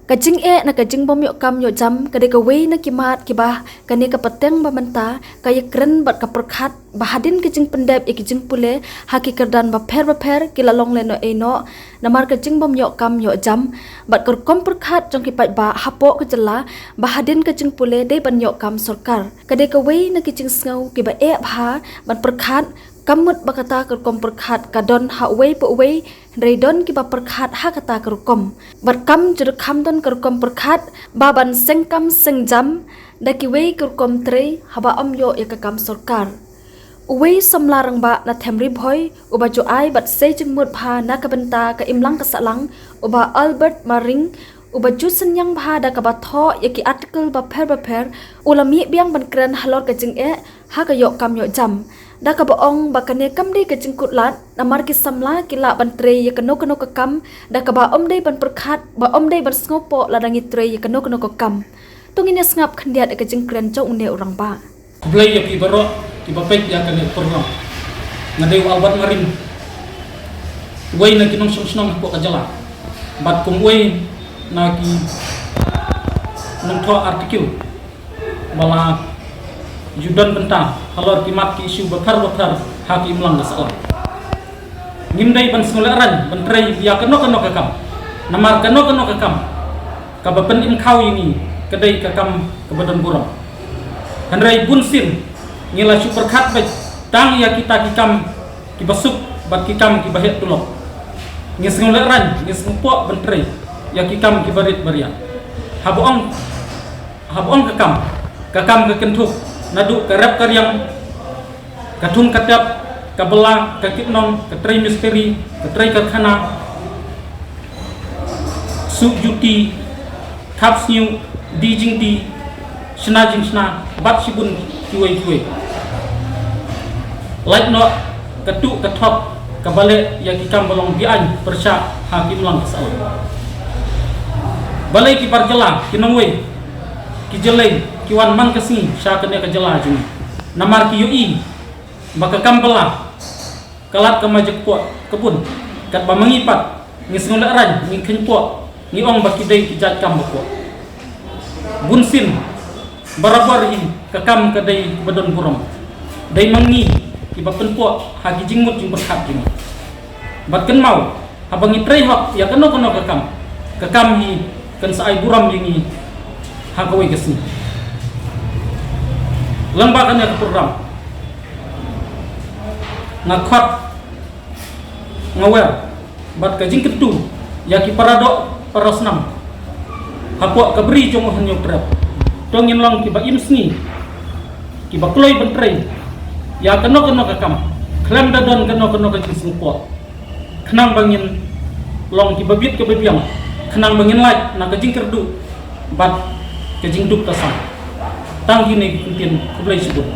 Kajing na kajing bom yok kam yok jam kade ka wei na kimat kibah kane ka peteng bamenta kaya keren bat ka perkhat bahadin kajing pendep kajing pule haki kerdan ba pher kila long le no eno namar kajing bom yok kam yok jam bat kor kom perkhat jong ki pai ba hapo ka jela bahadin kajing pule de ban yok kam sarkar kade ka wei na kajing snau ki ba bha ban perkhat kamut bakata kerkom perkhat kadon hawei po wei redon ki ba perkhat hakata kerkom berkam jerkam don kerkom perkhat baban sengkam sengjam daki wei kerkom tre haba yo yakakam sarkar wei somlarang ba na themri bhoi uba jo ai bat sei jengmut bha na kabenta ka imlang kasalang uba Albert Maring uba jusen yang bha da ka ba tho yaki article ba pher ulami biang ban kren halor ka jing ha ka yok kam yok jam da ka baong bakane kam dei ka jingkut lat namar ki samla kila ban tre ya kano ka kam da ka ba dei ban perkhat ba dei ban sngopo la dangi tre ya kano ka kam tungine ngap khandiat ka jing kren jo une orang ba Blay ya pi baro ki bapek ya kane porno ngadei Albert Maring wei na kinong sum ko ka jala bat kum wei na ki nong tho artikel bala Judan bentang halor kimat ki isu bakar haki imlang masalah ngimdai ban sengularan bentrai ya keno kakam namar keno kakam kabapen in kau ini kedai kakam kebadan buram handrai bunsin ngila super khat baik tang ya kita kikam kibasuk bat kikam kibahet tulok ngisengularan ngisengpo bentrai ya kikam kibarit baria habuang kakam kekentuk nadu karep karyang katung katap kabela kakitnong katrai misteri katrai karkhana subjuti kapsniu dijingti snajing sna bat sibun kiwe like no katu kathop kabale ya kikam balong bian persya hakim lang kesal balai ki parjala kinongwe ki jeleng kiwan man kasni syakane ka jela juni namar ki yui baka kambala kalat ka majek po kebun kat ba mangipat ngi sngularan ngi khenpo ngi ong baki dei ki jat kam po bunsin barabar hi ka kam ka dei badon burom dei mangi ki ba penpo ha ki jingmut jing berkhat jing bat ken mau abangi trei hok ya kano ka kam hi kan saai buram jingi ha ka wei kasni lembakannya ke program ngakot ngawel bat kajing ketu yaki paradok parosnam hapo kabri jong hanyo trap tongin long kiba imsni kiba kloi bentrei ya kano kakam klem dadon kano kajing singpo kenang bangin long kiba bit ke bebiang kenang bangin laj na kajing kerdu bat kajing duk tasang tang gini kumpin kublai sebut